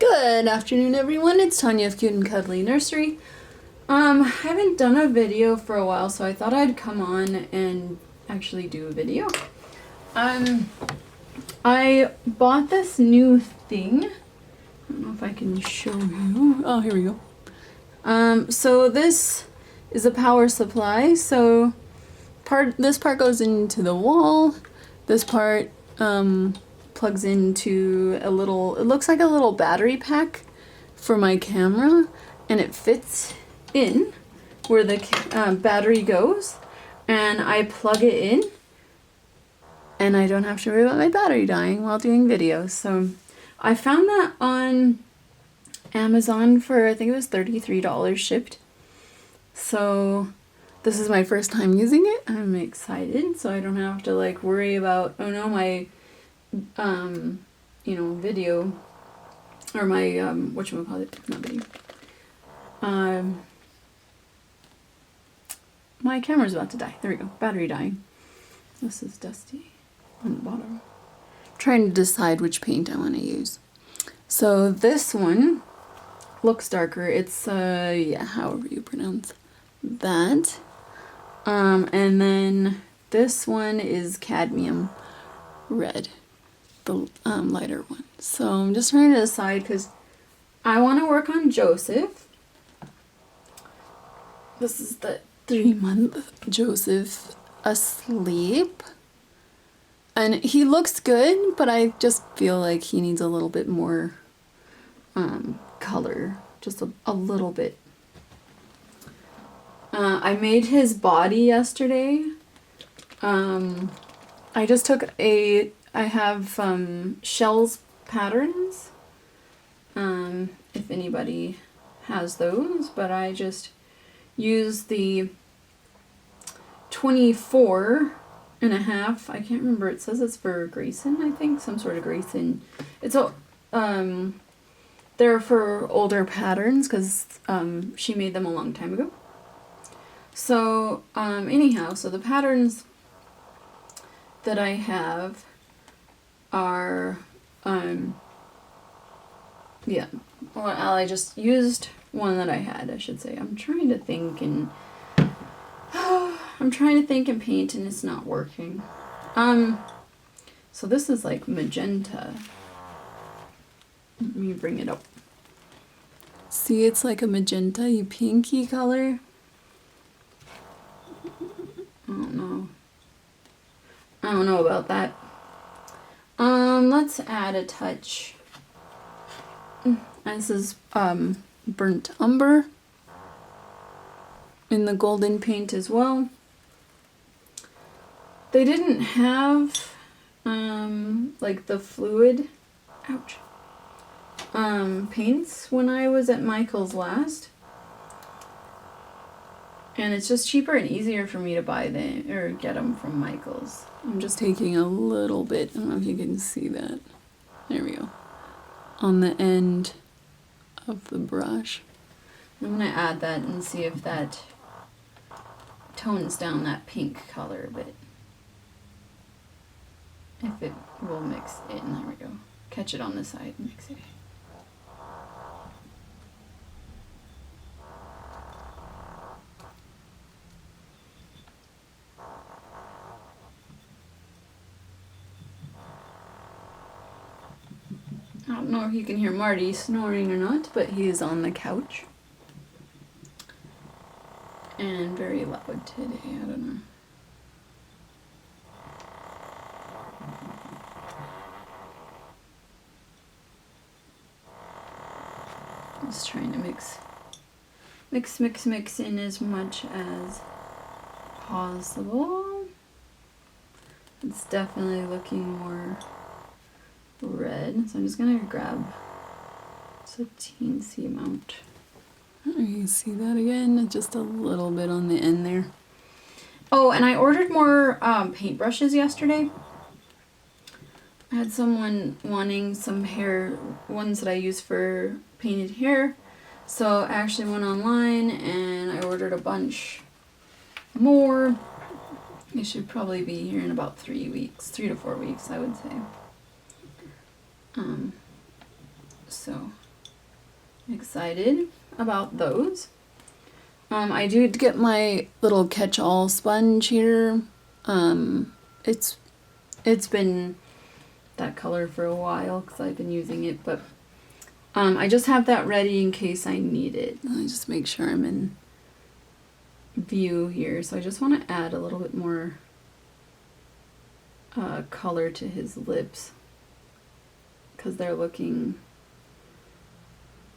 Good afternoon, everyone. It's Tanya of Cute and Cuddly Nursery. I haven't done a video for a while, so I thought I'd come on and actually do a video. I bought this new thing. I don't know if I can show you. Oh, here we go. So this is a power supply. So this part goes into the wall. This part plugs into a little, it looks like a little battery pack for my camera, and it fits in where the battery goes, and I plug it in and I don't have to worry about my battery dying while doing videos. So I found that on Amazon for, I think it was $33 shipped. So this is my first time using it. I'm excited, so I don't have to like worry about, oh no, my video, or my whatchamacallit, not video, my camera's about to die. There we go, battery dying. This is dusty on the bottom. I'm trying to decide which paint I want to use. So this one looks darker. It's yeah, however you pronounce that. And then this one is cadmium red, the lighter one. So I'm just trying to decide because I want to work on Joseph. This is the 3-month Joseph asleep. And he looks good, but I just feel like he needs a little bit more color. Just a little bit. I made his body yesterday. I just took I have shells patterns, if anybody has those, but I just used the 24 and a half. I can't remember, it says it's for Grayson, I think, some sort of Grayson. It's a, they're for older patterns because she made them a long time ago. So anyhow, so the patterns that I have are, yeah, well, I just used one that I had, I should say. I'm trying to think and paint, and it's not working. So this is like magenta. Let me bring it up. See, it's like a magenta-y pinky color. I don't know about that. Let's add a touch. This is burnt umber in the golden paint as well. They didn't have like the fluid, ouch, paints when I was at Michael's last. And it's just cheaper and easier for me to buy them or get them from Michael's. I'm just taking a little bit, I don't know if you can see that. There we go. On the end of the brush. I'm going to add that and see if that tones down that pink color a bit. If it will mix in. There we go. Catch it on the side and mix it in. I don't know if you can hear Marty snoring or not, but he is on the couch. And very loud today, I don't know. Just trying to mix in as much as possible. It's definitely looking more red, so I'm just gonna grab just a teensy amount. You can see that again, just a little bit on the end there. Oh, and I ordered more paintbrushes yesterday. I had someone wanting some hair ones that I use for painted hair, so I actually went online and I ordered a bunch more. It should probably be here in about 3 weeks, 3 to 4 weeks, I would say. So excited about those. I did get my little catch-all sponge here. It's been that color for a while because I've been using it, but I just have that ready in case I need it. Let me just make sure I'm in view here. So I just want to add a little bit more color to his lips because they're looking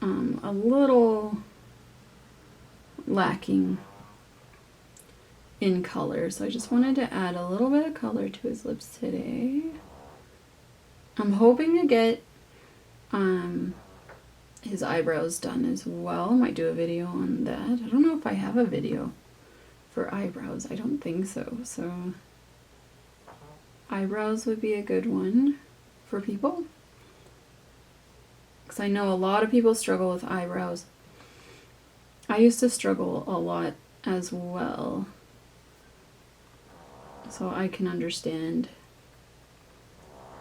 a little lacking in color. So I just wanted to add a little bit of color to his lips today. I'm hoping to get his eyebrows done as well. Might do a video on that. I don't know if I have a video for eyebrows. I don't think so. So eyebrows would be a good one for people, because I know a lot of people struggle with eyebrows. I used to struggle a lot as well, so I can understand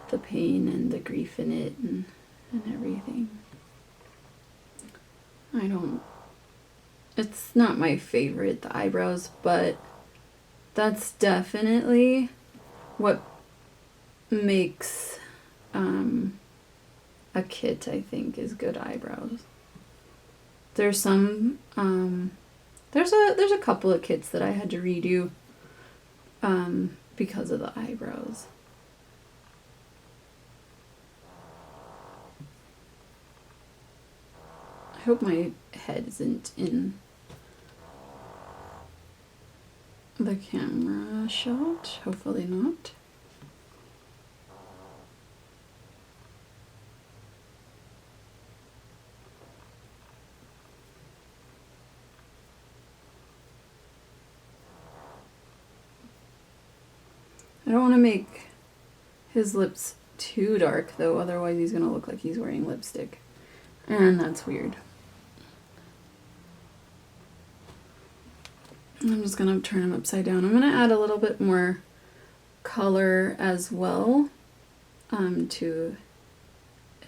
the pain and the grief in it and everything. It's not my favorite, the eyebrows, but that's definitely what makes a kit, I think, is good eyebrows. There's some, there's a couple of kits that I had to redo because of the eyebrows. I hope my head isn't in the camera shot. Hopefully not. I don't want to make his lips too dark though, otherwise he's gonna look like he's wearing lipstick, and that's weird. I'm just gonna turn him upside down. I'm gonna add a little bit more color as well to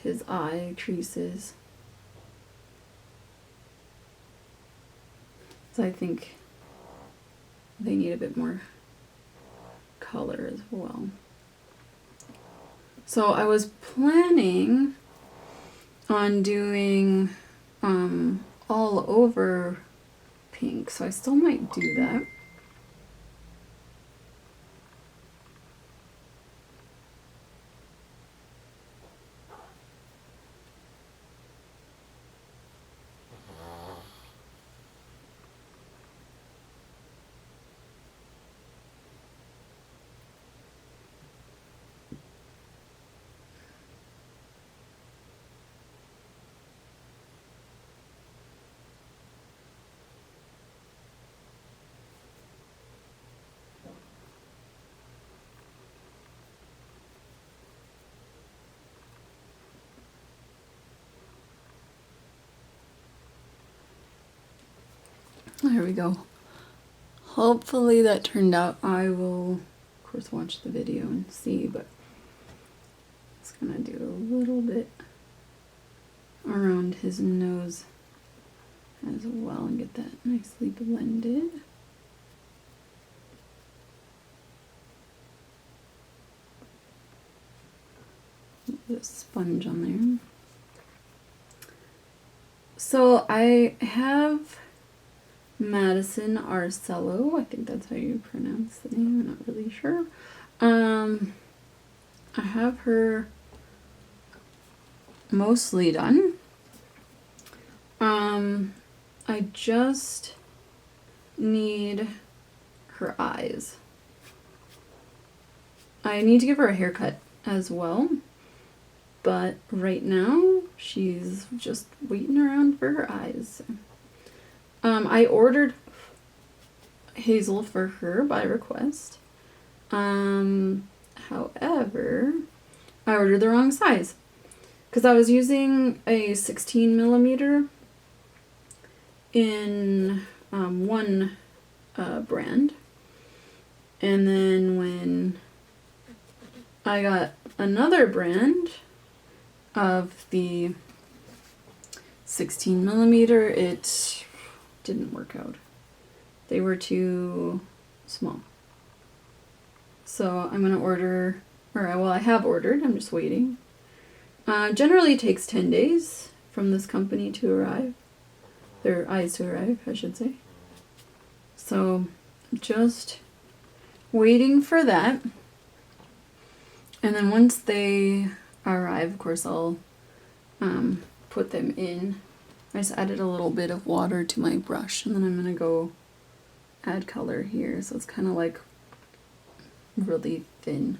his eye creases. So I think they need a bit more color as well. So I was planning on doing all over pink, so I still might do that. There we go. Hopefully that turned out. I will, of course, watch the video and see, but it's gonna do a little bit around his nose as well and get that nicely blended. Put a sponge on there. So I have Madison Arcello, I think that's how you pronounce the name, I'm not really sure. I have her mostly done. I just need her eyes. I need to give her a haircut as well, but right now she's just waiting around for her eyes. I ordered Hazel for her by request. However, I ordered the wrong size because I was using a 16 millimeter in one brand, and then when I got another brand of the 16mm, it didn't work out. They were too small. So I'm gonna order, well, I have ordered, I'm just waiting. Generally it takes 10 days from this company to arrive. Their eyes to arrive, I should say. So just waiting for that. And then once they arrive, of course, I'll put them in. I just added a little bit of water to my brush, and then I'm gonna go add color here. So it's kind of like really thin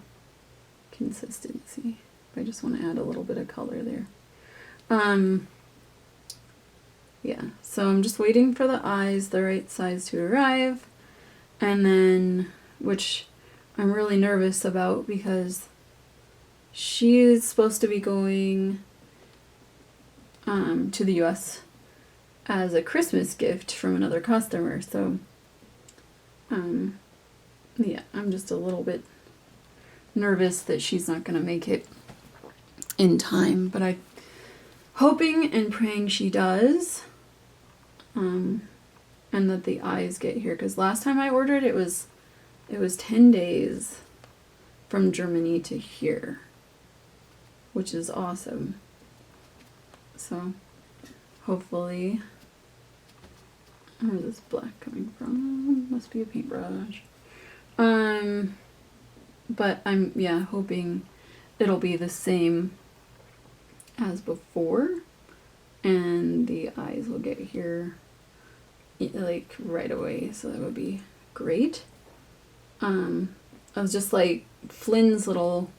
consistency. I just want to add a little bit of color there. Yeah, so I'm just waiting for the eyes, the right size to arrive, and then, which I'm really nervous about because she is supposed to be going to the US as a Christmas gift from another customer, so yeah, I'm just a little bit nervous that she's not gonna make it in time, but I'm hoping and praying she does, and that the eyes get here, because last time I ordered it was 10 days from Germany to here, which is awesome. So hopefully, where's this black coming from? Must be a paintbrush. But I'm, yeah, hoping it'll be the same as before, and the eyes will get here like right away, so that would be great. I was just like Flynn's little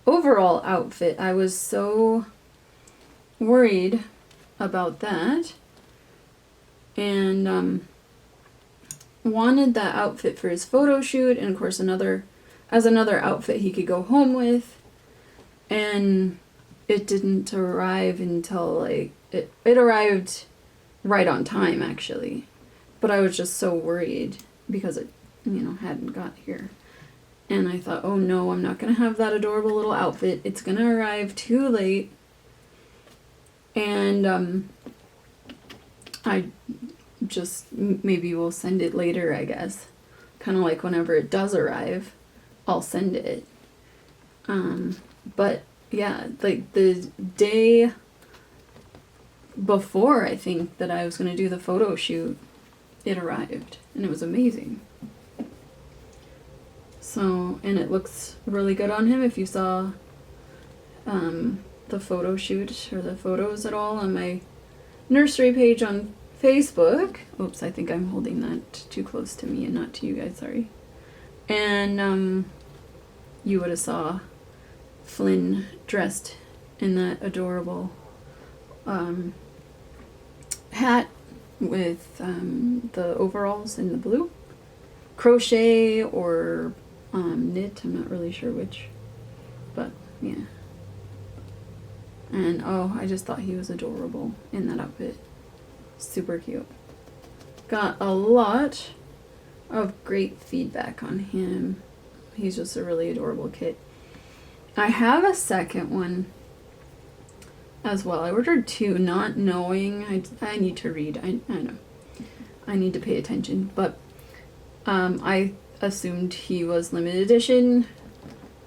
overall outfit, I was so worried about that, and wanted that outfit for his photo shoot, and of course another outfit he could go home with, and it didn't arrive until like it arrived right on time actually, but I was just so worried because it, you know, hadn't got here, and I thought, oh no, I'm not gonna have that adorable little outfit, it's gonna arrive too late. And I just, maybe we'll send it later, I guess, kind of like whenever it does arrive I'll send it. But yeah, like the day before I think that I was going to do the photo shoot, it arrived, and it was amazing. So, and it looks really good on him. If you saw the photo shoot or the photos at all on my nursery page on Facebook. Oops, I think I'm holding that too close to me and not to you guys, sorry. And you would have saw Flynn dressed in that adorable hat with the overalls in the blue. Crochet or knit, I'm not really sure which, but yeah. And oh, I just thought he was adorable in that outfit. Super cute. Got a lot of great feedback on him. He's just a really adorable kid. I have a second one as well. I ordered two, not knowing. I need to read. I know. I need to pay attention. But I assumed he was limited edition,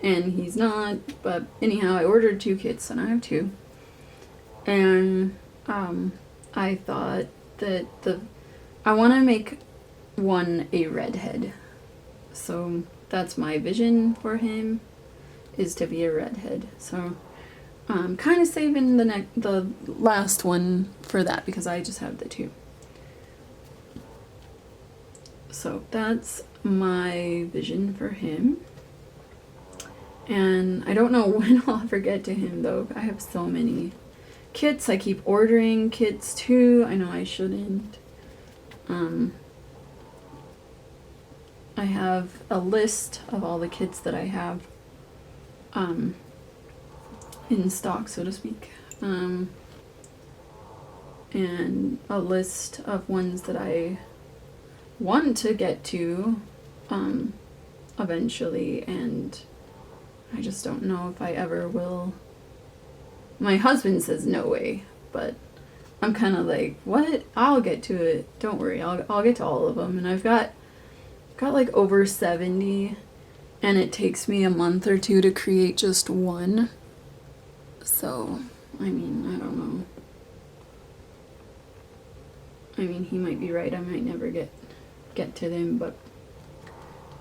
and he's not. But anyhow, I ordered two kits, and I have two. And I thought that I want to make one a redhead. So that's my vision for him, is to be a redhead. So I'm kind of saving the last one for that because I just have the two. So that's my vision for him. And I don't know when I'll ever get to him though. I have so many kits. I keep ordering kits too. I know I shouldn't. I have a list of all the kits that I have in stock, so to speak, and a list of ones that I want to get to eventually, and I just don't know if I ever will. My husband says no way, but I'm kind of like, what? I'll get to it. Don't worry. I'll get to all of them. And I've got like over 70, and it takes me a month or two to create just one. So, I mean, I don't know. I mean, he might be right. I might never get to them, but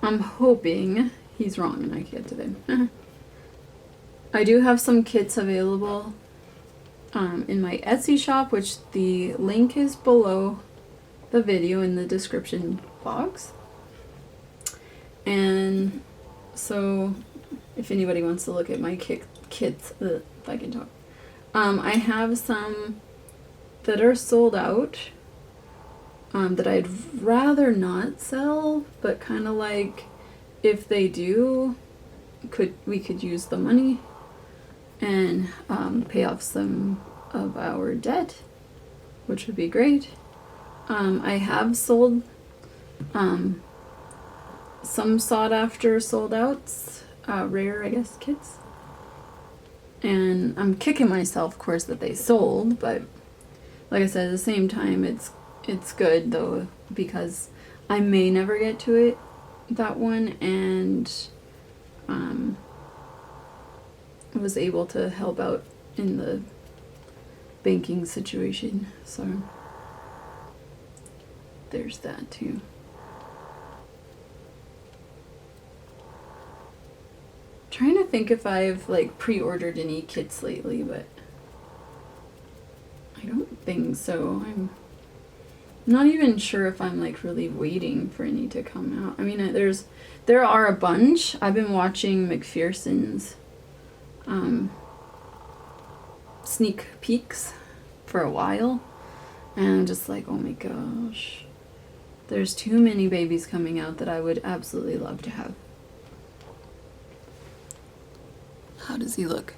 I'm hoping he's wrong and I get to them. I do have some kits available in my Etsy shop, which the link is below the video in the description box. And so if anybody wants to look at my kits, if I can talk, I have some that are sold out that I'd rather not sell, but kind of like if they do, we could use the money and pay off some of our debt, which would be great. I have sold some sought after sold outs, rare, I guess, kits. And I'm kicking myself, of course, that they sold, but like I said, at the same time, it's good though, because I may never get to it, that one, and I was able to help out in the banking situation, so there's that too. Trying to think if I've like pre-ordered any kits lately, but I don't think so. I'm not even sure if I'm like really waiting for any to come out. I mean, there are a bunch. I've been watching McPherson's sneak peeks for a while, and I'm just like, oh my gosh, there's too many babies coming out that I would absolutely love to have. How does he look?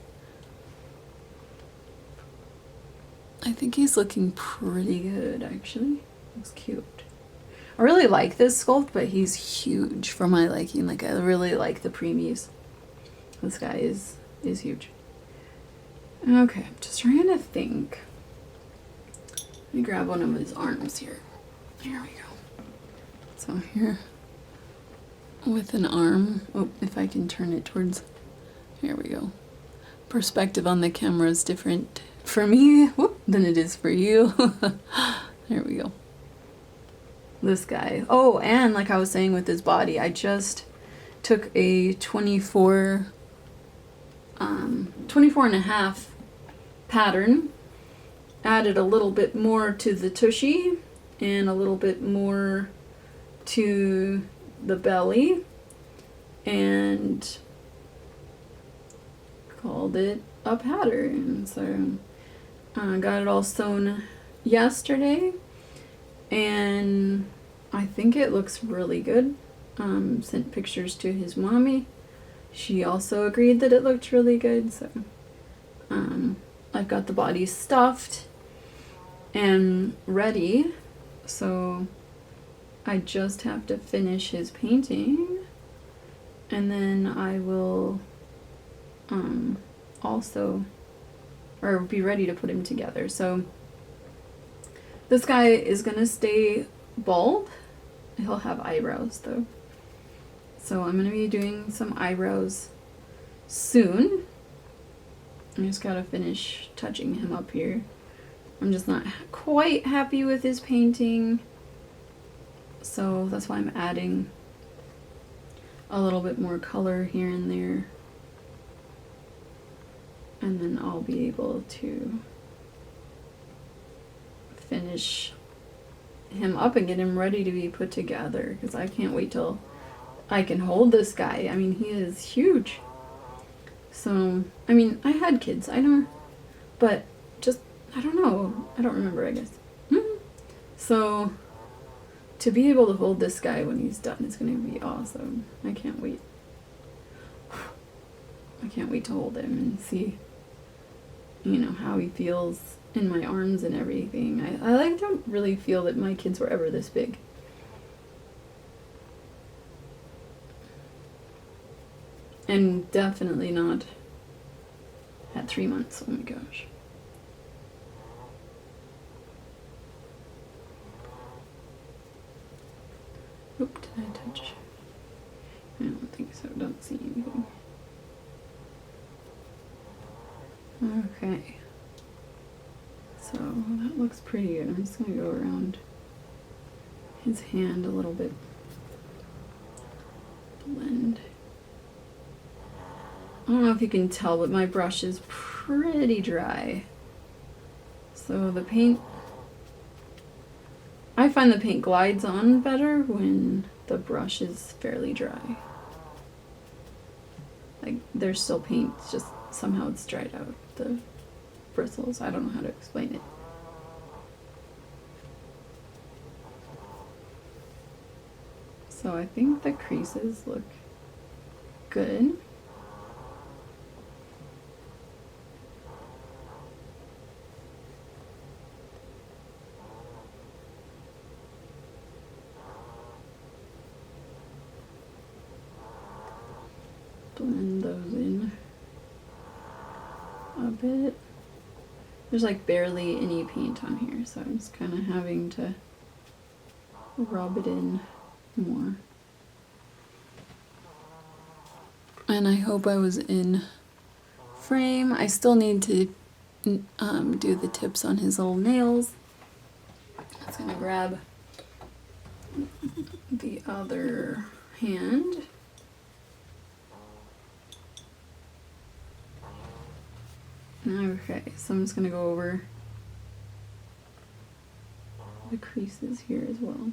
I think he's looking pretty good, actually. Looks cute. I really like this sculpt, but he's huge for my liking. Like, I really like the preemies. This guy is huge. Okay, I'm just trying to think. Let me grab one of his arms here. Here we go. So here, with an arm. Oh, if I can turn it towards... Here we go. Perspective on the camera is different for me than it is for you. There we go. This guy. Oh, and like I was saying with his body, I just took a 24 and a half pattern, added a little bit more to the tushy and a little bit more to the belly, and called it a pattern. So I got it all sewn yesterday, and I think it looks really good. Sent pictures to his mommy. She also agreed that it looked really good. So I've got the body stuffed and ready, so I just have to finish his painting, and then I will be ready to put him together. So this guy is gonna stay bald. He'll have eyebrows though. So I'm gonna be doing some eyebrows soon. I just gotta finish touching him up here. I'm just not quite happy with his painting, so that's why I'm adding a little bit more color here and there. And then I'll be able to finish him up and get him ready to be put together, because I can't wait till I can hold this guy. I mean, he is huge. So, I mean, I had kids, I know, but just, I don't know. I don't remember, I guess. So, to be able to hold this guy when he's done is going to be awesome. I can't wait. I can't wait to hold him and see, you know, how he feels in my arms and everything. I like don't really feel that my kids were ever this big. And definitely not at 3 months. Oh my gosh. see anything. Okay. So that looks pretty good. I'm just going to go around his hand a little bit. Blend. I don't know if you can tell, but my brush is pretty dry. So the paint, I find the paint glides on better when the brush is fairly dry. Like there's still paint, it's just somehow it's dried out, the bristles. I don't know how to explain it. So I think the creases look good. Blend those in a bit. There's like barely any paint on here, so I'm just kind of having to rub it in more. And I hope I was in frame. I still need to do the tips on his little nails. I was gonna grab the other hand. Okay, so I'm just gonna go over the creases here as well.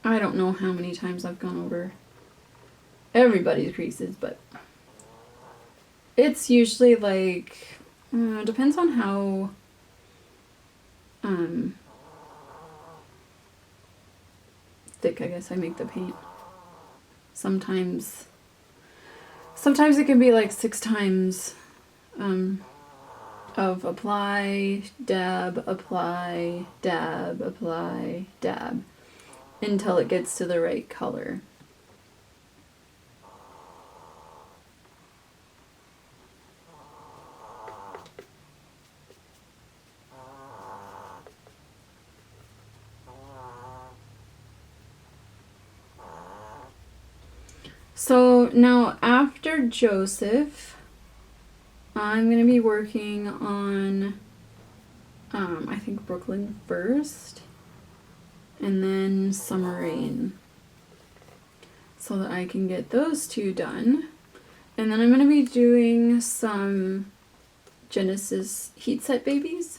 I don't know how many times I've gone over everybody's creases, but it's usually like, depends on how thick, I guess, I make the paint. Sometimes it can be like 6 times of apply, dab, apply, dab, apply, dab, until it gets to the right color. So now after Joseph, I'm going to be working on, I think Brooklyn first, and then Summer Rain, so that I can get those 2 done. And then I'm going to be doing some Genesis Heat Set Babies,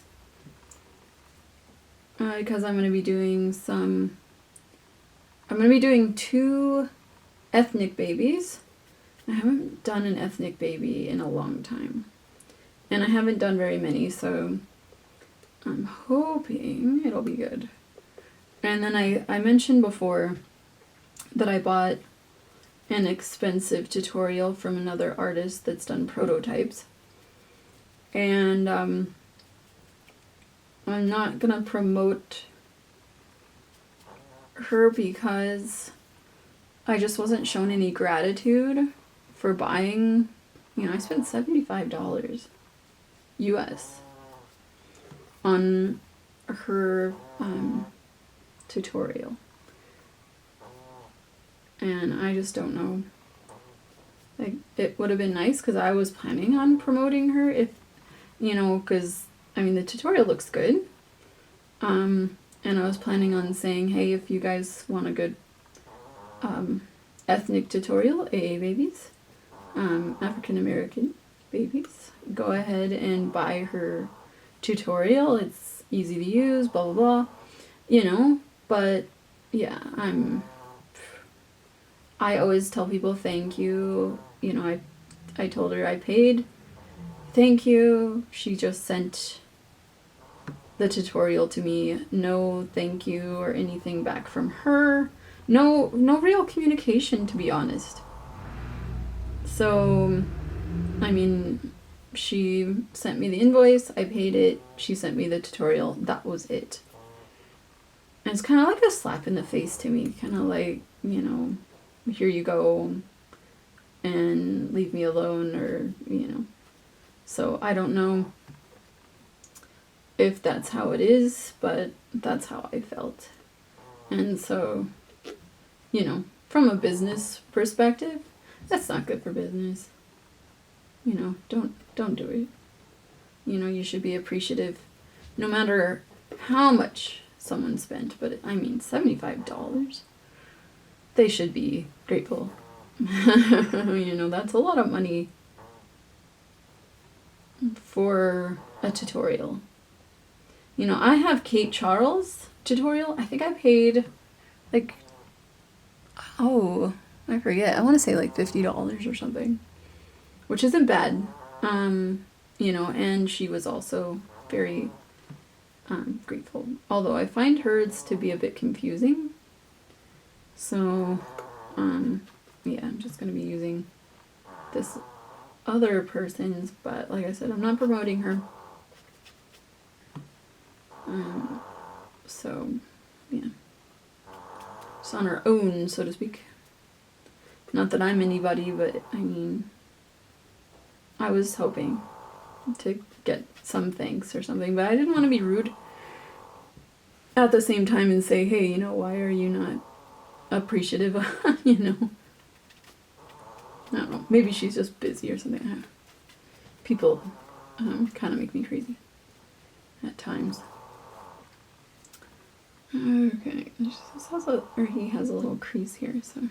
because I'm going to be doing 2 ethnic babies. I haven't done an ethnic baby in a long time, and I haven't done very many, so I'm hoping it'll be good. And then I mentioned before that I bought an expensive tutorial from another artist that's done prototypes, and I'm not gonna promote her because I just wasn't shown any gratitude for buying. You know, I spent $75 US on her tutorial, and I just don't know. Like, it would have been nice because I was planning on promoting her, if, you know, because I mean the tutorial looks good, and I was planning on saying, hey, if you guys want a good ethnic tutorial, AA babies, African American babies, go ahead and buy her tutorial. It's easy to use, blah blah blah, you know. But yeah, I always tell people thank you. You know, I told her I paid, thank you. She just sent the tutorial to me. No thank you or anything back from her. No real communication, to be honest. So, I mean, she sent me the invoice, I paid it, she sent me the tutorial, that was it. And it's kind of like a slap in the face to me, kind of like, you know, here you go, and leave me alone, or, you know. So I don't know if that's how it is, but that's how I felt. And so, you know, from a business perspective, that's not good for business. You know, don't do it. You know, you should be appreciative no matter how much someone spent, but I mean $75. They should be grateful. You know, that's a lot of money for a tutorial. You know, I have Kate Charles tutorial. I think I paid like, oh, I forget. I want to say like $50 or something, which isn't bad. You know, and she was also very grateful. Although I find hers to be a bit confusing. So, yeah, I'm just going to be using this other person's, but like I said, I'm not promoting her. So, yeah. It's on her own, so to speak. Not that I'm anybody, but I mean, I was hoping to get some thanks or something, but I didn't want to be rude at the same time and say, hey, you know, why are you not appreciative? You know, I don't know, maybe she's just busy or something. People kind of make me crazy at times. Okay, this has he has a little crease here, so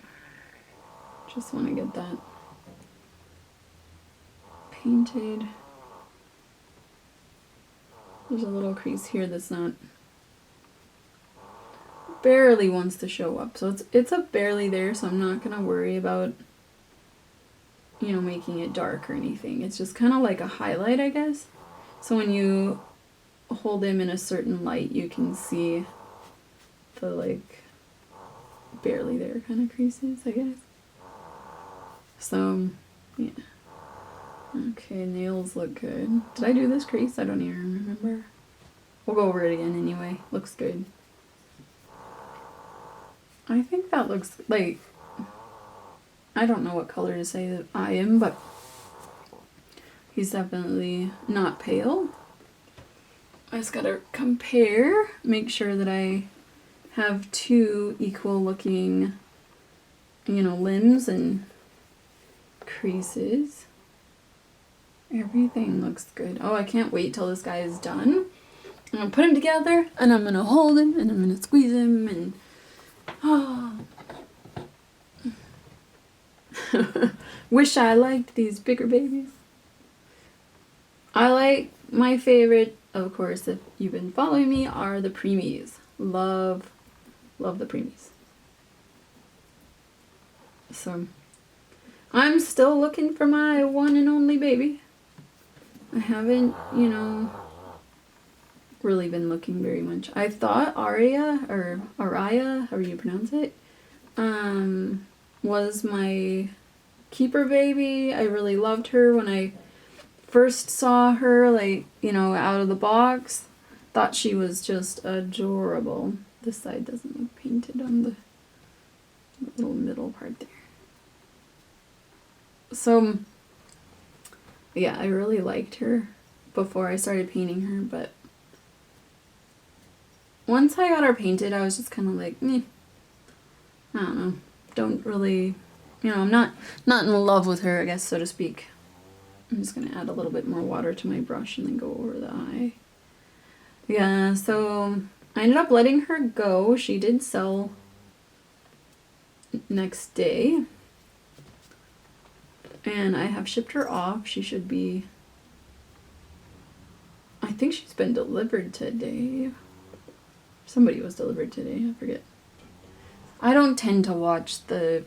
just want to get that painted. There's a little crease here that's not, barely wants to show up, so it's a barely there, so I'm not gonna worry about, you know, making it dark or anything. It's just kind of like a highlight, I guess. So when you hold him in a certain light, you can see the like barely there kind of creases, I guess. So yeah. Okay, nails look good. Did I do this crease? I don't even remember. We'll go over it again anyway. Looks good. I think that looks like, I don't know what color to say that I am, but he's definitely not pale. I just gotta compare, make sure that I have two equal looking, you know, limbs and creases. Everything looks good. Oh, I can't wait till this guy is done. I'm gonna put him together and I'm gonna hold him and I'm gonna squeeze him and oh. Wish I liked these bigger babies. I like, my favorite, of course, if you've been following me, are the preemies. Love the preemies. So, I'm still looking for my one and only baby. I haven't, you know, really been looking very much. I thought Aria, or Araya, however you pronounce it, was my keeper baby. I really loved her when I first saw her, like, you know, out of the box. Thought she was just adorable. This side doesn't look painted on the little middle part there. So, yeah, I really liked her before I started painting her, but once I got her painted, I was just kind of like, I don't know. Don't really, you know, I'm not in love with her, I guess, so to speak. I'm just going to add a little bit more water to my brush and then go over the eye. Yeah, so I ended up letting her go. She did sell next day. And I have shipped her off. She should be, I think she's been delivered today. Somebody was delivered today, I forget. I don't tend to watch the,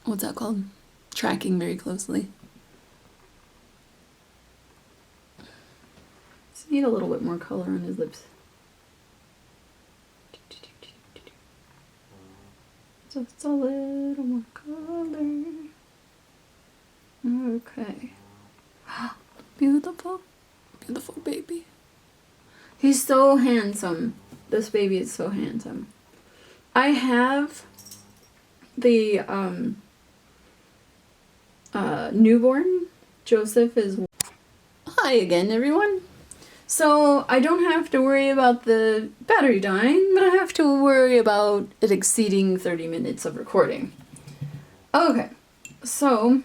what's that called? Tracking very closely. Just need a little bit more color on his lips. Just a little more color. Okay. Beautiful. Beautiful baby. He's so handsome. This baby is so handsome. I have the newborn. Joseph is... Hi again, everyone. So I don't have to worry about the battery dying, but I have to worry about it exceeding 30 minutes of recording. Okay, so,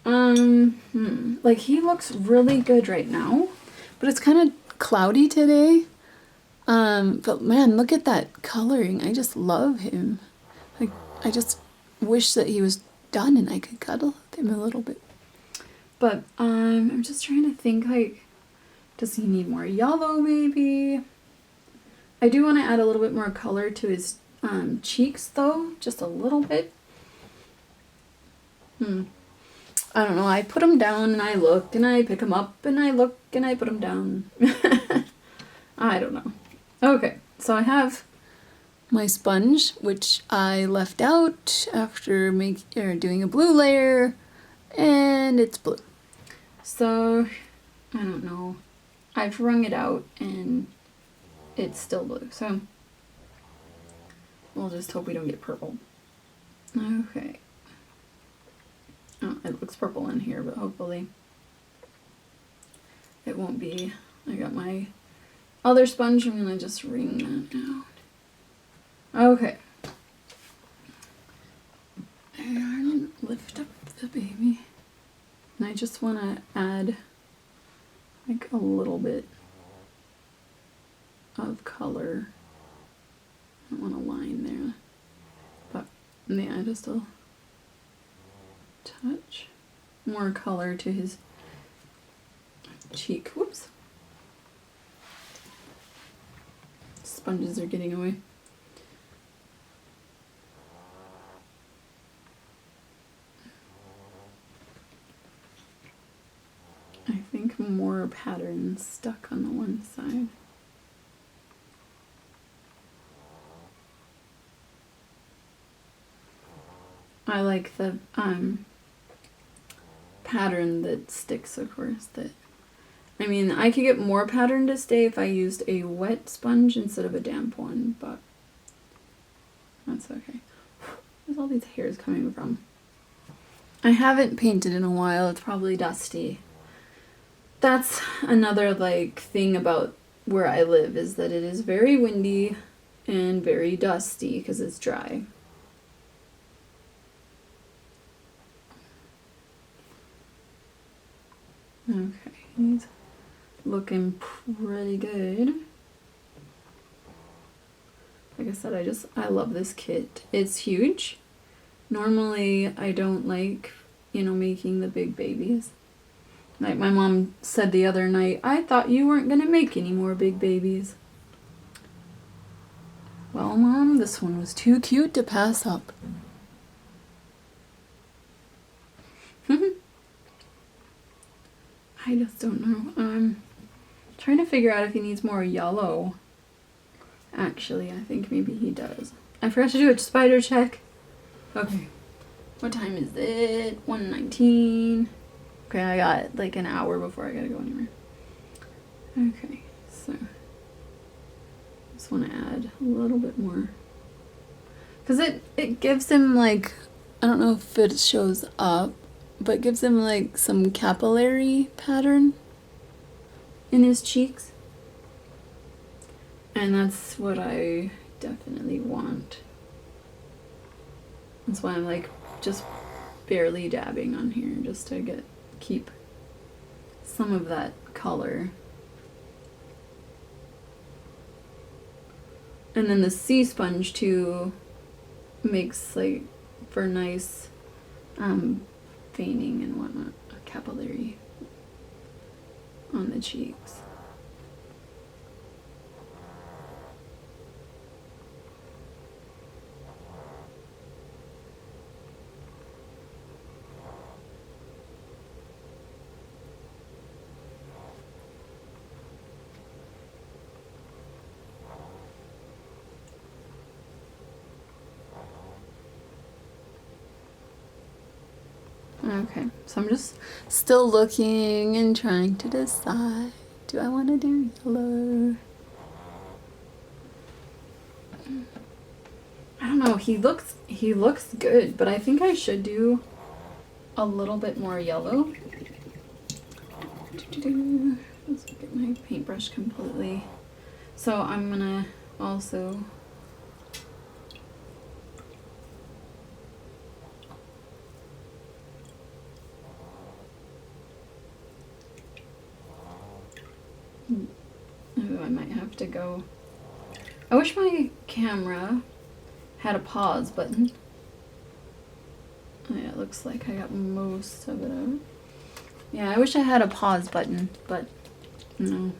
like he looks really good right now, but it's kind of cloudy today. But man, look at that coloring. I just love him. Like, I just wish that he was done and I could cuddle with him a little bit. But, I'm just trying to think, like, does he need more yellow maybe? I do want to add a little bit more color to his cheeks though, just a little bit. I don't know, I put him down and I look and I pick him up and I look and I put him down. I don't know. Okay, so I have my sponge, which I left out after doing a blue layer, and it's blue. So, I don't know. I've wrung it out and it's still blue, so we'll just hope we don't get purple. Okay. Oh, it looks purple in here, but hopefully it won't be. I got my other sponge, I'm gonna just wring that out. Okay. And lift up the baby. And I just wanna add like a little bit of color. I don't want a line there, but yeah, just a touch more color to his cheek. Whoops. Sponges are getting away. I think more pattern stuck on the one side. I like the pattern that sticks, of course. I mean, I could get more pattern to stay if I used a wet sponge instead of a damp one, but that's okay. Where's all these hairs coming from? I haven't painted in a while. It's probably dusty. That's another like thing about where I live, is that it is very windy and very dusty because it's dry. Okay, he's looking pretty good. Like I said, I love this kit. It's huge. Normally I don't like, making the big babies. Like my mom said the other night, I thought you weren't gonna make any more big babies. Well, Mom, this one was too cute to pass up. I just don't know. I'm trying to figure out if he needs more yellow. Actually, I think maybe he does. I forgot to do a spider check. Okay. What time is it? 1:19. Okay, I got like an hour before I gotta go anywhere. Okay, so just want to add a little bit more. Because it gives him like, I don't know if it shows up, but gives him like some capillary pattern in his cheeks. And that's what I definitely want. That's why I'm like just barely dabbing on here just to keep some of that color. And then the sea sponge too makes like for nice veining and whatnot, a capillary on the cheeks. Okay, so I'm just still looking and trying to decide. Do I want to do yellow? I don't know. He looks good, but I think I should do a little bit more yellow. Let's get my paintbrush completely. So I'm gonna also I might have to go. I wish my camera had a pause button. Oh, yeah, it looks like I got most of it out. Yeah, I wish I had a pause button, but no.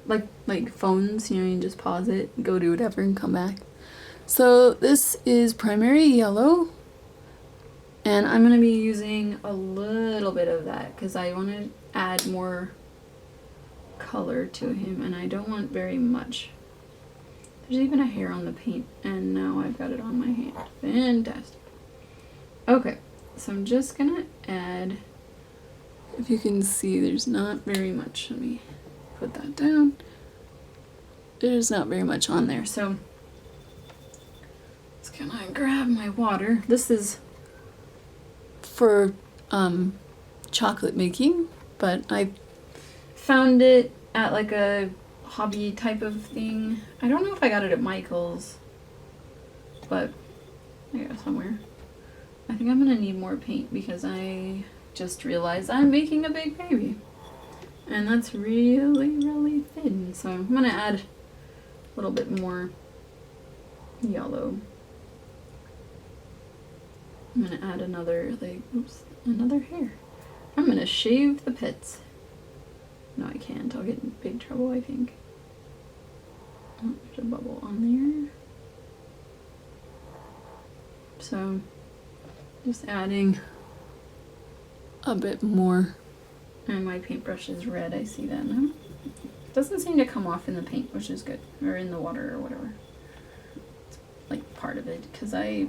Like phones, you know, you just pause it, go do whatever, and come back. So this is primary yellow, and I'm gonna be using a little bit of that because I want to add more color to him, and I don't want very much. There's even a hair on the paint, and now I've got it on my hand. Fantastic. Okay, so I'm just gonna add, if you can see, there's not very much. Let me put that down. There's not very much on there, so just gonna grab my water. This is for chocolate making, but I found it at like a hobby type of thing. I don't know if I got it at Michael's, but I got it somewhere. I think I'm gonna need more paint because I just realized I'm making a big baby, and that's really thin. So I'm gonna add a little bit more yellow. I'm gonna add another, another hair. I'm gonna shave the pits. No, I can't. I'll get in big trouble, I think. Oh, there's a bubble on there. So, just adding a bit more. And my paintbrush is red, I see that now. It doesn't seem to come off in the paint, which is good. Or in the water or whatever. It's like part of it, because I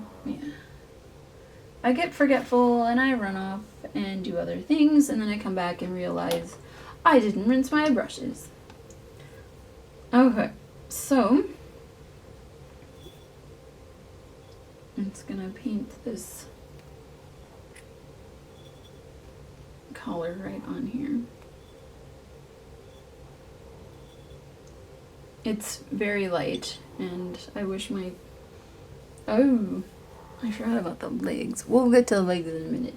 get forgetful and I run off and do other things, and then I come back and realize I didn't rinse my brushes. Okay, so I'm just gonna paint this color right on here. It's very light, and I wish my... Oh, I forgot about the legs. We'll get to the legs in a minute.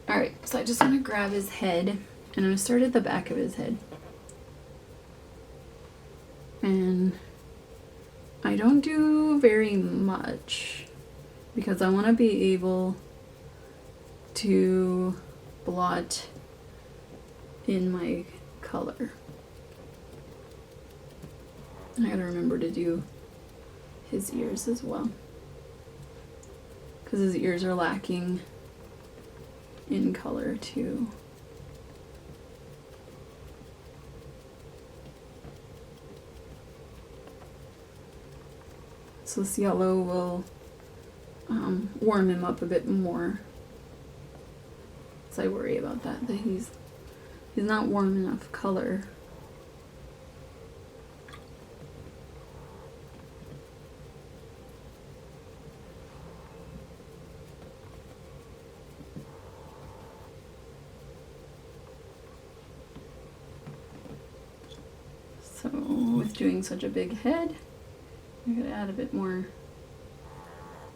Alright, so I just want to grab his head, and I'm going to start at the back of his head. And I don't do very much because I want to be able to blot in my color. I gotta remember to do his ears as well, because his ears are lacking in color too. So this yellow will warm him up a bit more. So I worry about that he's not warm enough color. So with doing such a big head, I'm gonna add a bit more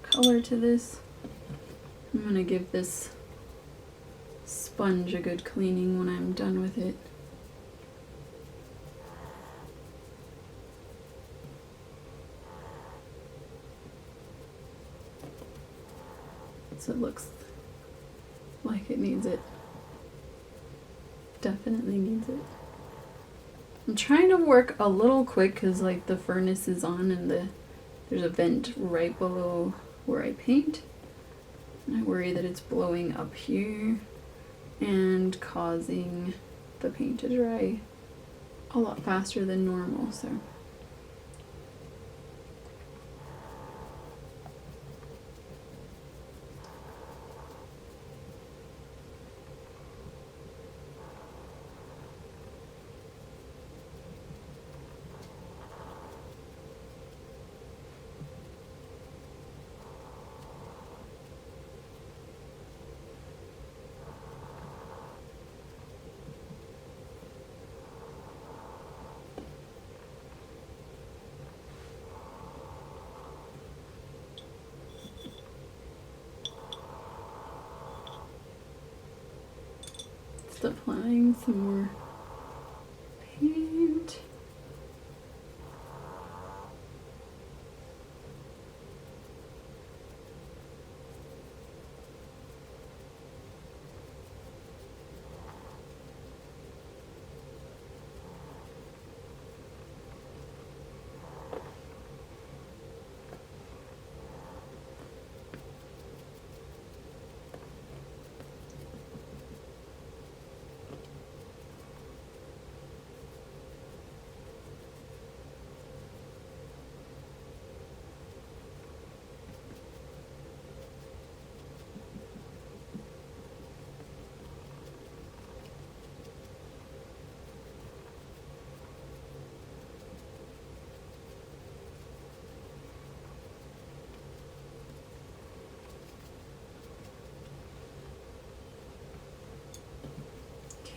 color to this. I'm gonna give this sponge a good cleaning when I'm done with it. So it looks like it needs it. Definitely needs it. I'm trying to work a little quick because like the furnace is on and there's a vent right below where I paint. And I worry that it's blowing up here and causing the paint to dry a lot faster than normal, so. just applying some more paint.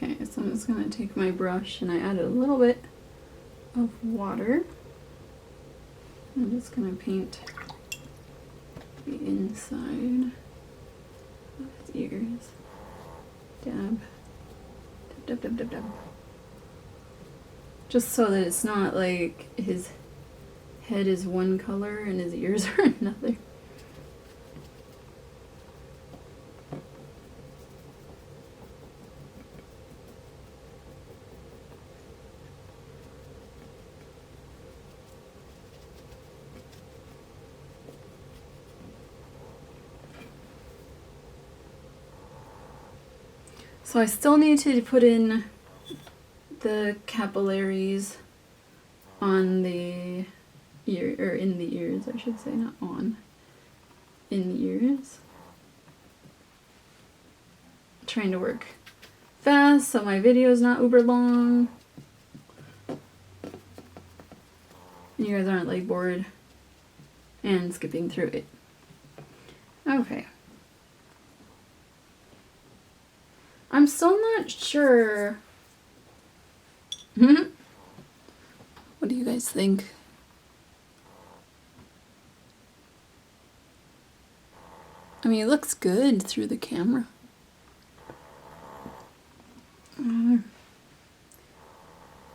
Okay, so I'm just going to take my brush and I added a little bit of water. I'm just going to paint the inside of his ears. Dab. Dab, dab, dab, dab, dab. Just so that it's not like his head is one color and his ears are another. So I still need to put in the capillaries on the ear, or in the ears, I should say, not on. In the ears. I'm trying to work fast so my video is not uber long. And you guys aren't like bored and skipping through it. Okay. I'm still not sure. What do you guys think? I mean, it looks good through the camera. I'm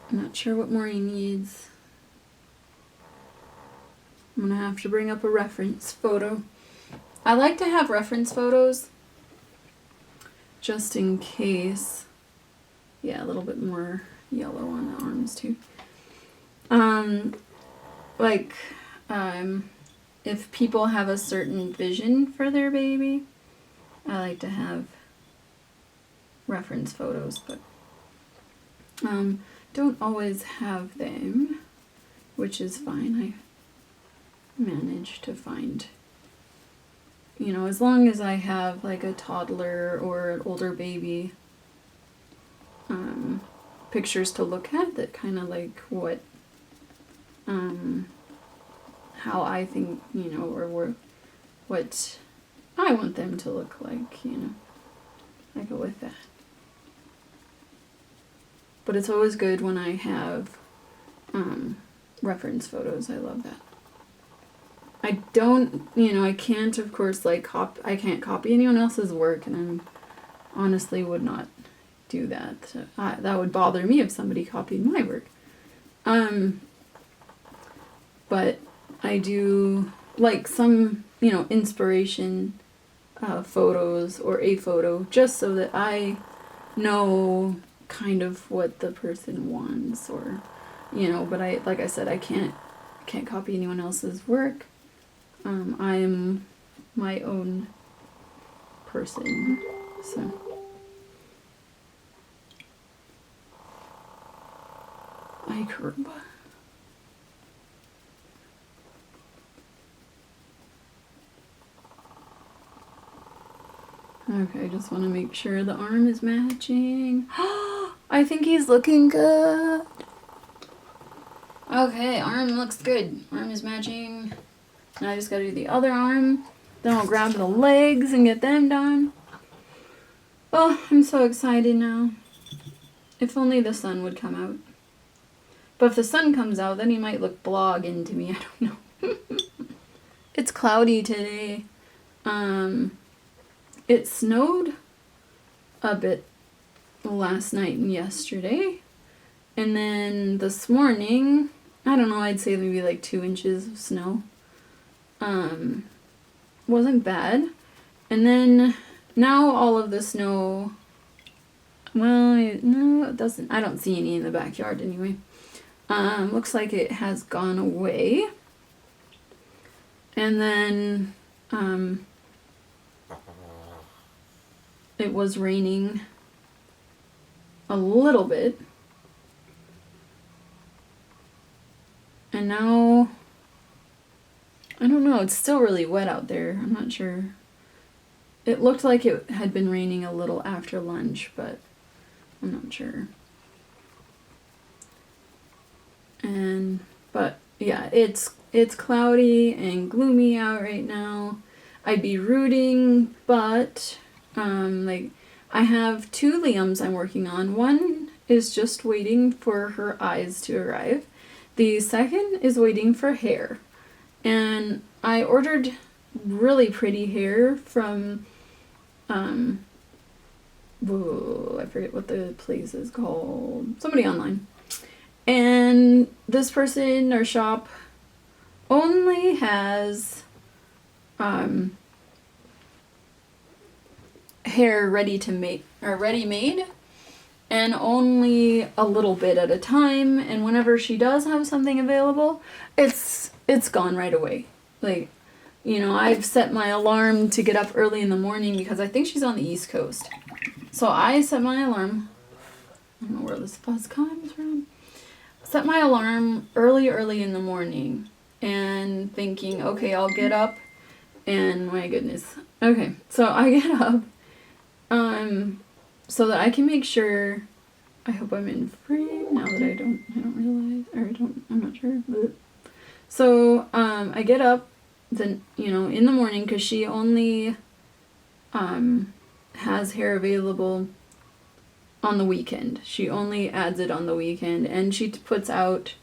not sure what more he needs. I'm gonna have to bring up a reference photo. I like to have reference photos just in case. Yeah, a little bit more yellow on the arms too. If people have a certain vision for their baby, I like to have reference photos, but don't always have them, which is fine. I manage to find, you know, as long as I have like a toddler or an older baby, pictures to look at that kind of like what, how I think, you know, or what I want them to look like, you know, I go with that. But it's always good when I have reference photos. I love that. I don't, you know, I can't, of course, like, I can't copy anyone else's work, and I honestly would not do that. That would bother me if somebody copied my work. But I do like some, you know, inspiration photos or a photo, just so that I know kind of what the person wants, or, you know, but like I said, I can't copy anyone else's work. I am my own person, so. Ay, caramba. Okay, I just want to make sure the arm is matching. I think he's looking good. Okay, arm looks good. Arm is matching. Now I just gotta do the other arm. Then I'll grab the legs and get them done. Oh, I'm so excited now. If only the sun would come out. But if the sun comes out, then he might look blogging to me. I don't know. It's cloudy today. It snowed a bit last night and yesterday. And then this morning, I don't know, I'd say maybe like 2 inches of snow. Wasn't bad. And then now all of the snow, well, no, it doesn't, I don't see any in the backyard anyway. Looks like it has gone away. And then, it was raining a little bit. And now, I don't know, it's still really wet out there. I'm not sure. It looked like it had been raining a little after lunch, but I'm not sure. But yeah, it's cloudy and gloomy out right now. I'd be rooting, but like I have 2 Liams I'm working on. One is just waiting for her eyes to arrive. The second is waiting for hair. And I ordered really pretty hair from I forget what the place is called. Somebody online. And this person or shop only has hair ready to make or ready-made, and only a little bit at a time. And whenever she does have something available, it's gone right away. Like, you know, I've set my alarm to get up early in the morning because I think she's on the East Coast. So I set my alarm. I don't know where this buzz comes from. Set my alarm early in the morning and thinking, okay, I'll get up, and my goodness. Okay, so I get up so that I can make sure, I hope I'm in frame now that I don't realize, or I'm not sure. So I get up then, you know, in the morning, because she only has hair available on the weekend. She only adds it on the weekend, and she puts out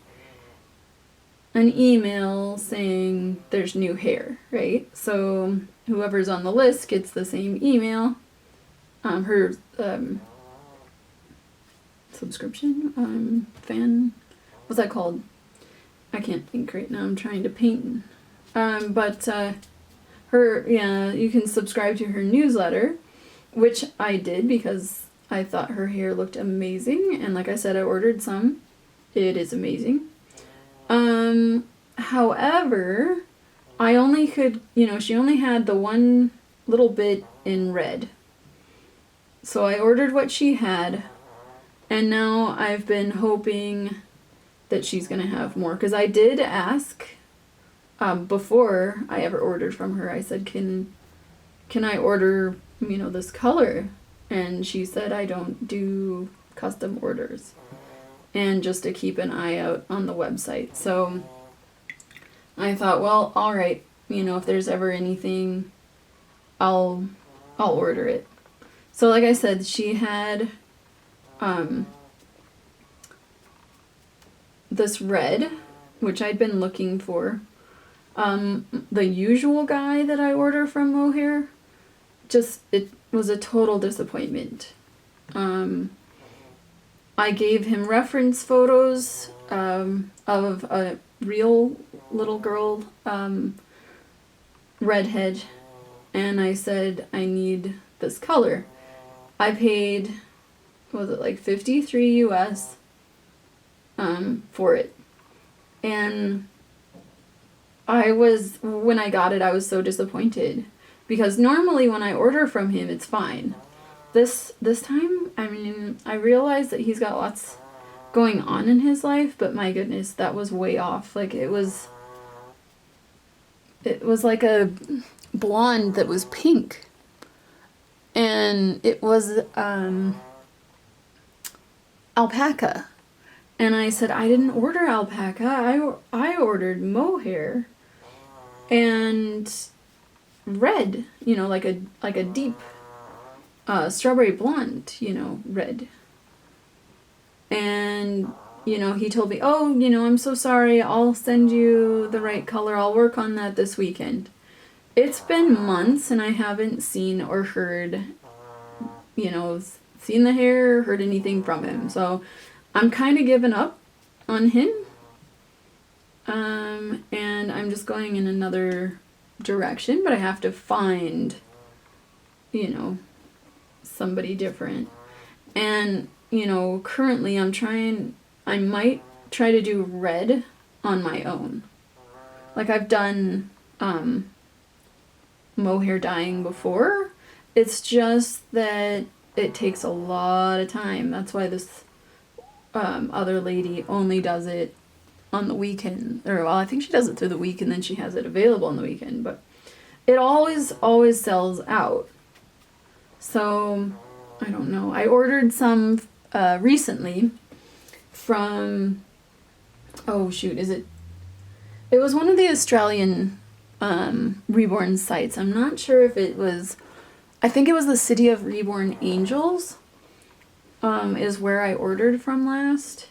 an email saying there's new hair, right? So whoever's on the list gets the same email. Her subscription, fan, what's that called? I can't think right now. I'm trying to paint. But her, yeah, you can subscribe to her newsletter, which I did because I thought her hair looked amazing. And like I said, I ordered some. It is amazing. However, I only could, you know, she only had the one little bit in red. So I ordered what she had, and now I've been hoping that she's going to have more. Because I did ask, before I ever ordered from her, I said, can I order, you know, this color? And she said, I don't do custom orders. And just to keep an eye out on the website. So I thought, well, all right, you know, if there's ever anything, I'll order it. So like I said, she had this red, which I'd been looking for. The usual guy that I order from Mohair, it was a total disappointment. I gave him reference photos of a real little girl, redhead, and I said, I need this color. I paid, was it like $53 US for it. And when I got it, I was so disappointed. Because normally when I order from him, it's fine. This time, I mean, I realized that he's got lots going on in his life, but my goodness, that was way off. Like, it was like a blonde that was pink. And it was alpaca. And I said, I didn't order alpaca. I ordered mohair and red, you know, like a deep strawberry blonde, you know, red. And, you know, he told me, oh, you know, I'm so sorry. I'll send you the right color. I'll work on that this weekend. It's been months and I haven't seen or heard, you know, seen the hair, heard anything from him. So I'm kind of giving up on him. And I'm just going in another direction, but I have to find, you know, somebody different. And, you know, currently I might try to do red on my own. Like I've done mohair dyeing before. It's just that it takes a lot of time. That's why this other lady only does it on the weekend. Or, well, I think she does it through the week and then she has it available on the weekend. But it always sells out. So, I don't know. I ordered some recently from, oh shoot, it was one of the Australian reborn sites. I'm not sure if it was, I think it was the City of Reborn Angels is where I ordered from last.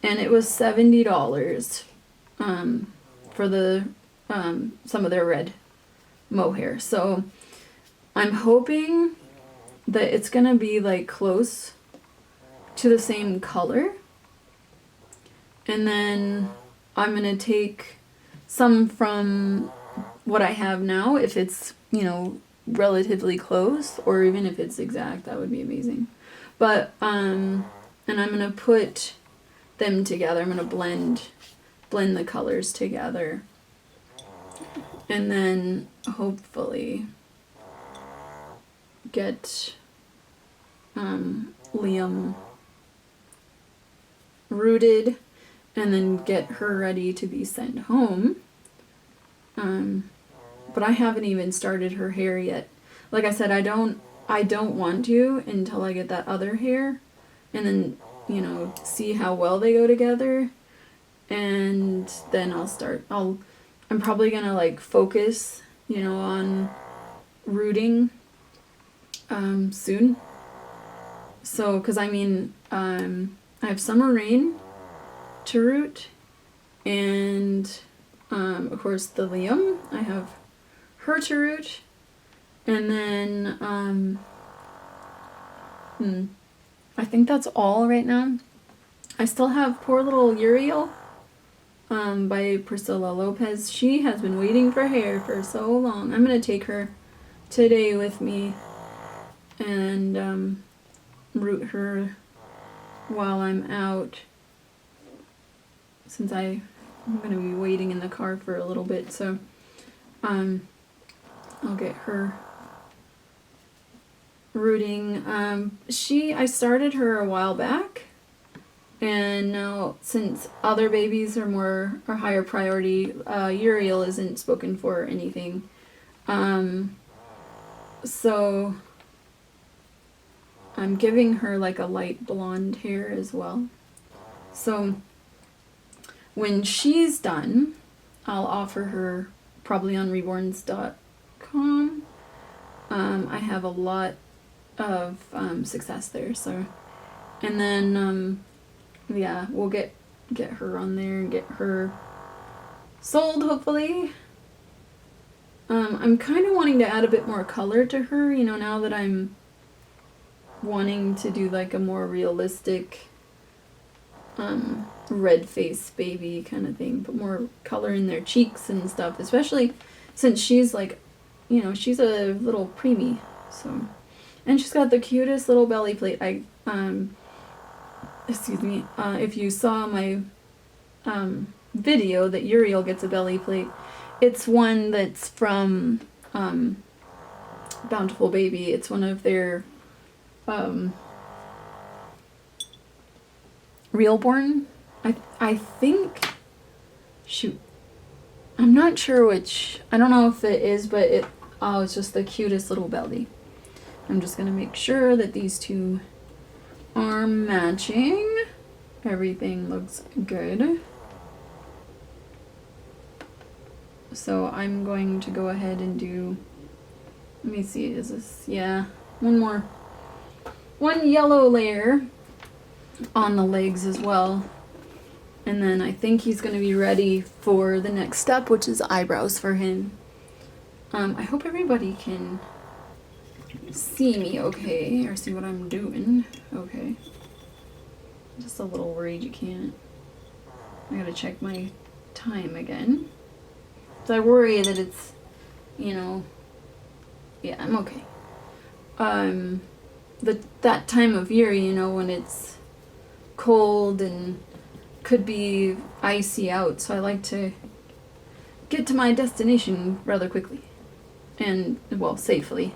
And it was $70 for the some of their red mohair. So I'm hoping that it's gonna be like close to the same color. And then I'm gonna take some from what I have now, if it's, you know, relatively close, or even if it's exact, that would be amazing. But and I'm gonna put them together. I'm gonna blend the colors together, and then hopefully get Liam rooted, and then get her ready to be sent home. But I haven't even started her hair yet. Like I said, I don't want to until I get that other hair, and then, you know, see how well they go together, and then I'm probably gonna like focus, you know, on rooting soon. So, cause I mean, I have Summer Rain to root, and of course the Liam, I have her to root, and then I think that's all right now. I still have Poor Little Uriel by Priscilla Lopez. She has been waiting for hair for so long. I'm gonna take her today with me and root her while I'm out, since I'm gonna be waiting in the car for a little bit. So I'll get her rooting. I started her a while back, and now since other babies are higher priority, Uriel isn't spoken for or anything. So I'm giving her like a light blonde hair as well. So when she's done, I'll offer her probably on reborns.com. I have a lot of success there, so, and then yeah, we'll get her on there and get her sold, hopefully. I'm kind of wanting to add a bit more color to her, you know, now that I'm wanting to do like a more realistic red face baby kind of thing, put more color in their cheeks and stuff, especially since she's like, you know, she's a little preemie, so. And she's got the cutest little belly plate. Excuse me, if you saw my video that Uriel gets a belly plate, it's one that's from Bountiful Baby. It's one of their Realborn. I think, shoot, I'm not sure which. I don't know if it is, but it's just the cutest little belly. I'm just gonna make sure that these two are matching. Everything looks good. So I'm going to go ahead and do, let me see, is this, yeah, one yellow layer on the legs as well. And then I think he's gonna be ready for the next step, which is eyebrows for him. I hope everybody can see me okay, or see what I'm doing. Okay. Just a little worried you can't. I gotta check my time again. So I worry that it's, you know, yeah, I'm okay. That time of year, you know, when it's cold and could be icy out, so I like to get to my destination rather quickly. And, well, safely.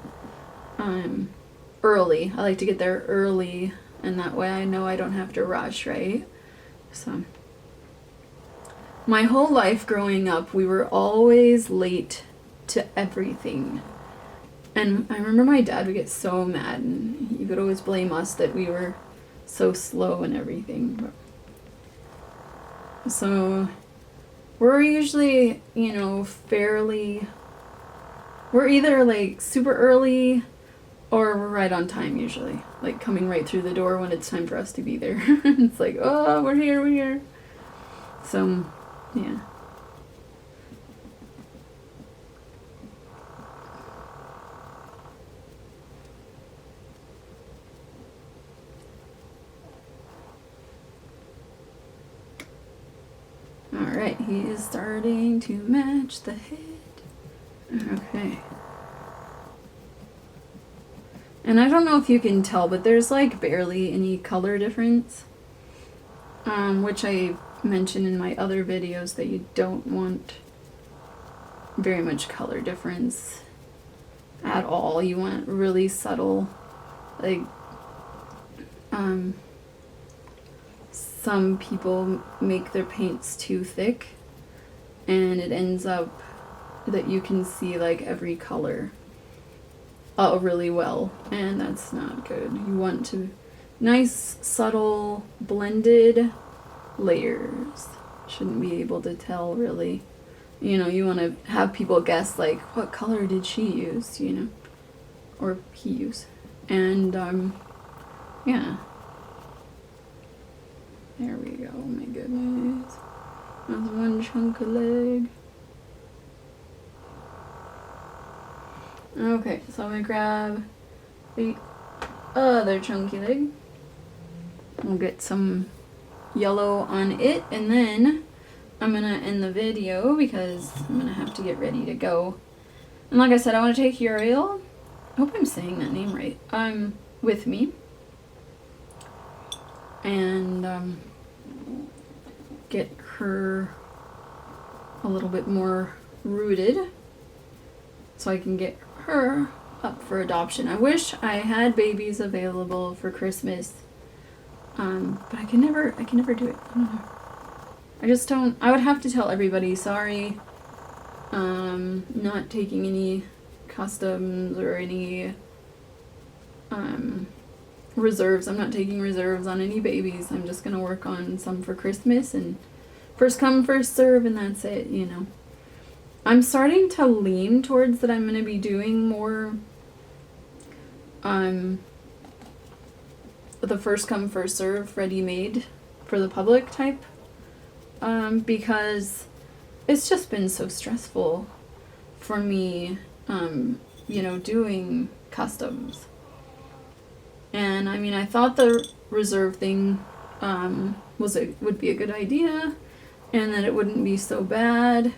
Early. I like to get there early, and that way I know I don't have to rush, right? So, my whole life growing up, we were always late to everything. And I remember my dad would get so mad, and he would always blame us that we were so slow and everything. So, we're usually, you know, we're either like super early or we're right on time usually. Like coming right through the door when it's time for us to be there. It's like, oh, we're here. So, yeah. Alright, he is starting to match the head. Okay. And I don't know if you can tell, but there's like barely any color difference. Which I mentioned in my other videos that you don't want very much color difference at all. You want really subtle, like, some people make their paints too thick and it ends up that you can see like every color really well, and that's not good. You want to nice subtle blended layers. Shouldn't be able to tell really. You know, you want to have people guess like what color did she use, you know, or he use. And yeah. There we go. Oh my goodness. That's one chunk of leg. Okay, so I'm gonna grab the other chunky leg. We'll get some yellow on it, and then I'm gonna end the video because I'm gonna have to get ready to go. And like I said, I want to take Uriel, I hope I'm saying that name right, with me. And get her a little bit more rooted so I can get her up for adoption. I wish I had babies available for Christmas, but I can never do it. I don't know. I just don't. I would have to tell everybody, sorry, not taking any customs or any reserves. I'm not taking reserves on any babies. I'm just gonna work on some for Christmas and first come, first serve, and that's it, you know. I'm starting to lean towards that I'm gonna be doing more the first come, first serve, ready-made for the public type, because it's just been so stressful for me, you know, doing customs. And I mean, I thought the reserve thing would be a good idea, and that it wouldn't be so bad,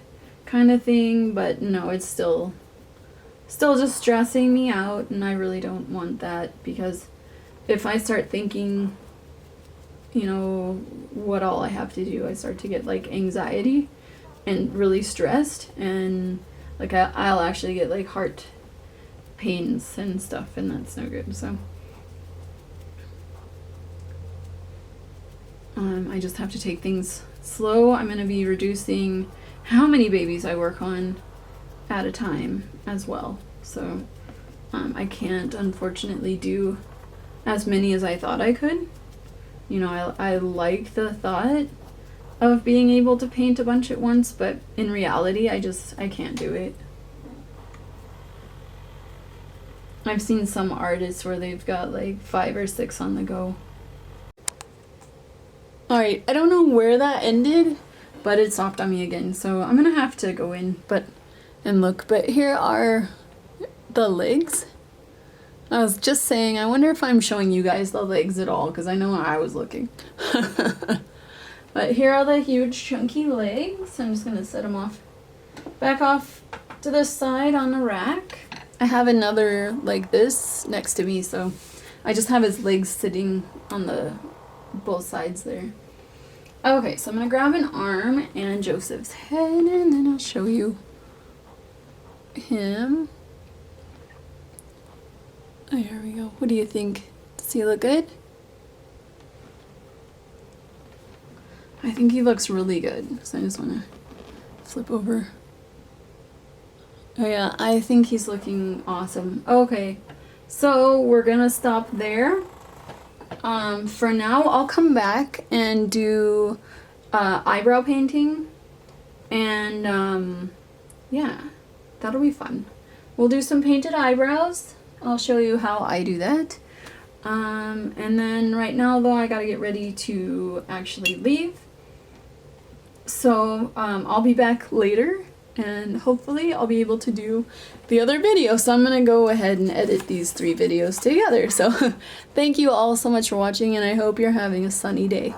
kind of thing. But no, it's still just stressing me out, and I really don't want that, because if I start thinking, you know, what all I have to do, I start to get like anxiety and really stressed, and like I'll actually get like heart pains and stuff, and that's no good. So I just have to take things slow. I'm going to be reducing how many babies I work on at a time as well. So I can't unfortunately do as many as I thought I could. You know, I like the thought of being able to paint a bunch at once, but in reality I can't do it. I've seen some artists where they've got like 5 or 6 on the go. Alright, I don't know where that ended, but it stopped on me again, so I'm gonna have to go in and look. But here are the legs. I was just saying, I wonder if I'm showing you guys the legs at all, because I know I was looking. But here are the huge chunky legs. I'm just going to set them back off to the side on the rack. I have another like this next to me, so I just have his legs sitting on both sides there. Okay, so I'm going to grab an arm and Joseph's head, and then I'll show you him. Oh, here we go. What do you think? Does he look good? I think he looks really good. So I just want to flip over. Oh yeah, I think he's looking awesome. Okay, so we're gonna stop there. For now, I'll come back and do eyebrow painting. And yeah, that'll be fun. We'll do some painted eyebrows. I'll show you how I do that. And then right now though, I gotta get ready to actually leave. So I'll be back later and hopefully I'll be able to do the other video. So I'm gonna go ahead and edit these 3 videos together. So thank you all so much for watching, and I hope you're having a sunny day.